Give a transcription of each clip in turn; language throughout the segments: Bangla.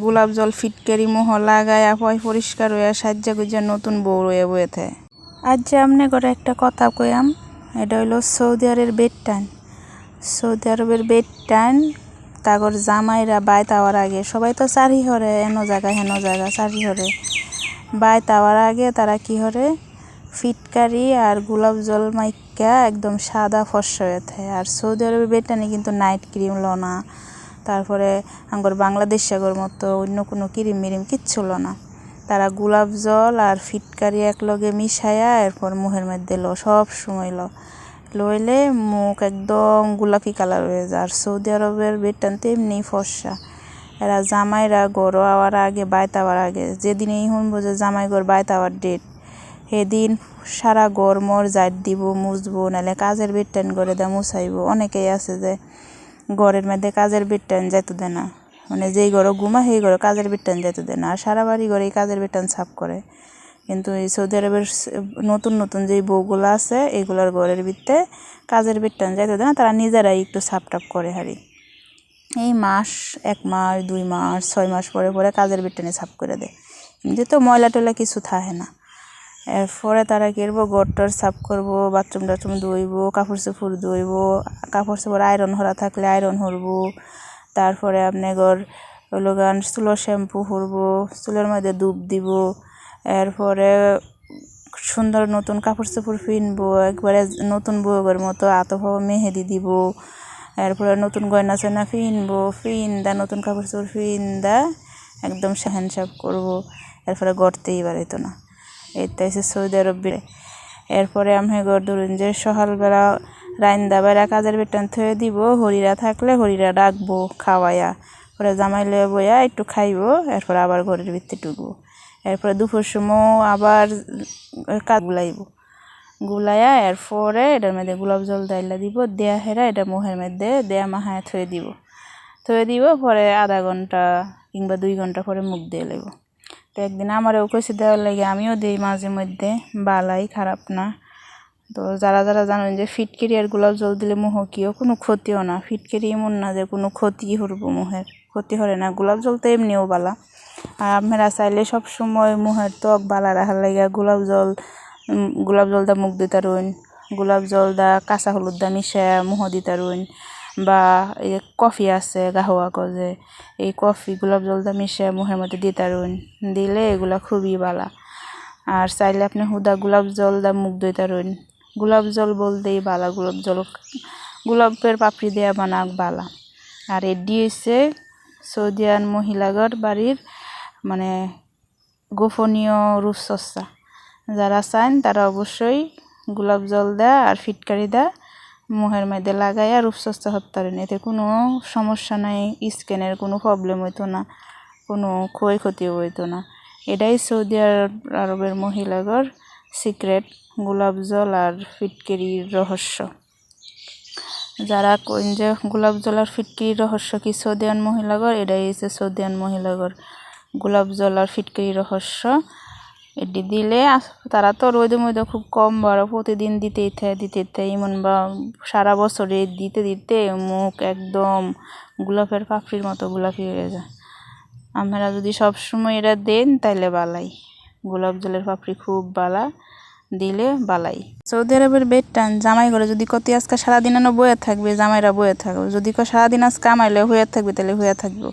গোলাপ জল ফিটকারি মোহ লাগায়া পরিষ্কার হইয়া সাজ্জা গুজ্জা নতুন বউ রয়ে বয়েছে। আজ যে আমনে করে একটা কথা কইয়াম, এটা হইল সৌদি আরবের বেড টাইম। সৌদি আরবের বেড টাইম তাগর জামাইরা বাইত আওয়ার আগে সবাই তো চারি হরে হেন জায়গা চারি হরে বাইত আওয়ার আগে তারা কি হরে ফিটকারি আর গোলাপ জল মাইকা একদম সাদা ফর্সা হয়ে থাকে। আর সৌদি আরবের বেড টাইমে কিন্তু নাইট ক্রিম লনা, তারপরে আঙ্গর বাংলাদেশ সাগর মতো অন্য কোনো ক্রিম মিরিম কিচ্ছু না। তারা গোলাপ জল আর ফিটকারি একলগে মিশায়া এরপর মুখের মধ্যে সব সময় লইলে মুখ একদম গোলাপি কালার হয়ে যায়। আর সৌদি আরবের বেডটান তেমনি ফর্সা। এরা জামাইরা গড় আওয়ার আগে বাইত আওয়ার আগে যেদিন এই শুনবো যে জামাই গড় বাইত আওয়ার ডেট, সেদিন সারা গড় মর জাট দিব, মুছবো, নাহলে কাজের বেডটান করে দেয় মুছাইবো। অনেকেই আছে যে ঘরের মধ্যে কাজের বেডটান যেতে দেয় না, মানে যেই ঘরে ঘুমা সেই ঘরে কাজের বেডটান যেতে দেয় না, আর সারা বাড়ি ঘরে এই কাজের বেডটান সাফ করে। কিন্তু এই সৌদি আরবের নতুন নতুন যেই বউগুলো আছে এগুলোর ঘরের ভিতরে কাজের বেডটান যেতে দেয় না, তারা নিজেরাই একটু সাফ টাপ করে হারি। এই মাস 1 মাস 2 মাস 6 মাস পরে পরে কাজের বেডটানে সাফ করে দেয়, কিন্তু তো ময়লা টয়লা কিছু থাকে না। এরপরে তারা করবো ঘরটর সাফ করবো, বাথরুম টাথরুম ধুইবো, কাপড় চোপড় ধুইবো, কাপড় চোপড় আয়রন হরা থাকলে আয়রন হরবো। তারপরে আপনার হলো গান চুলোর শ্যাম্পু করবো, চুলের মধ্যে ধূপ দিব। এরপরে সুন্দর নতুন কাপড় চোপড় পিনবো, একবারে নতুন বউয়ের মতো আতপ মেহেদি দিব। এরপরে নতুন গয়না চয়না পিনদা নতুন কাপড় চোপড় পিনদা একদম হ্যান্ডসাপ করবো। এরপরে গড়তেই বাড়িত না। এইটা হচ্ছে সৌদি আরব। এরপরে আমি ধরুন যে সকালবেলা রাইন্দা বেড়া কাজের বেটান থয়ে দিব, হরিরা থাকলে হরিরা ডাকবো খাওয়াইয়া, পরে জামাই লয়ে বইয়া একটু খাইবো, এরপর আবার ঘরের ভিতরে ঢুকবো। এরপরে দুপুর সময় আবার কাজ গুলাইয়া এরপরে এটার মধ্যে গোলাপ জল দাইলা দিব, দেয়া হেরা এটা মুখের মধ্যে দেয়া মাহায় থয়ে দিব, পরে আধা ঘন্টা কিংবা 2 ঘন্টা পরে মুখ দিয়ে লইব। তো একদিন আমারও কইছে দেওয়ার লাগে, আমিও দিই মাঝে মধ্যে, বালাই খারাপ না। তো যারা জানেন যে ফিটকিরি আর গোলাপ জল দিলে মুখ কিও কোনো ক্ষতিও না, ফিটকিরি এমন না যে কোনো ক্ষতি হরবো, মুখের ক্ষতি হরে না, গোলাপ জল তো এমনিও বালা। আর আপনারা চাইলে সব সময় মুখের ত্বক বালা রাখার লাগে গোলাপ জল দা মুখ দিতে রইন, গোলাপ জল দা কাঁচা হলুদ দা মিশায়া মুখ দিতে রইন, বা এই কফি আছে গাহওয়া কজে, এই কফি গোলাপ জল দা মিশায়া মুখের মধ্যে দিতে রইন, দিলে এগুলা খুবই বালা। আর চাইলে আপনি হুদা গোলাপ জল দা মুখ দিতে রইন, গোলাপ জল বলতেই বালা, গোলাপের পাপড়ি দেয়া বানাক বালা। আর এডি হচ্ছে সৌদিয়ান মহিলাগর বাড়ির মানে গোপনীয় রূপচর্চা। যারা চান তারা অবশ্যই গোলাপ জল দা আর ফিটকারি দা মুখের মধ্যে লাগাইয়া রূপচর্চা করতে পারেন, এতে কোনো সমস্যা নাই, স্কিনের কোনো প্রবলেম হইতো না, কোনো ক্ষয়ক্ষতিও হইতো না। এটাই সৌদি আরবের মহিলাগর সিক্রেট, গোলাপ জল আর ফিটকিরির রহস্য। যারা কইন যে গোলাপ জল আর ফিটকিরির রহস্য কি সৌদিয়ান মহিলাগর, এটাই হচ্ছে সৌদিয়ান মহিলাগর গোলাপ জল আর ফিটকিরির রহস্য। এটি দিলে তারা তো রোদে মধ্যে খুব কম বড়, প্রতিদিন দিতেই থাকে এমন, বা সারা বছরে দিতে মুখ একদম গোলাপের পাপড়ির মতো গোলাপি হয়ে যায়। আপনারা যদি সবসময় এটা দেন তাইলে বালাই, গোলাপ জলের পাপড়ি খুব বালা, দিলে বালাই। সৌদি আরবের বেড টান জামাই করে যদি কতি আজকে সারাদিন বয়ে থাকবে, জামাইরা বয়ে থাকবে, যদি সারাদিন আজকে আমাইলে হয়ে থাকবে তাহলে হয়ে থাকবো,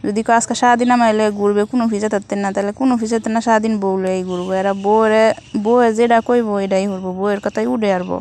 যদি আজকে সারাদিন আমাইলে ঘুরবে কোনো ফিসে থাকতেন না, তাহলে কোনো ফিসে না, সারাদিন বউলেই ঘুরবো। এরা বউয়ে যেটা কইবো এটাই করবো, বউয়ের কথাই উড়ে আসবো।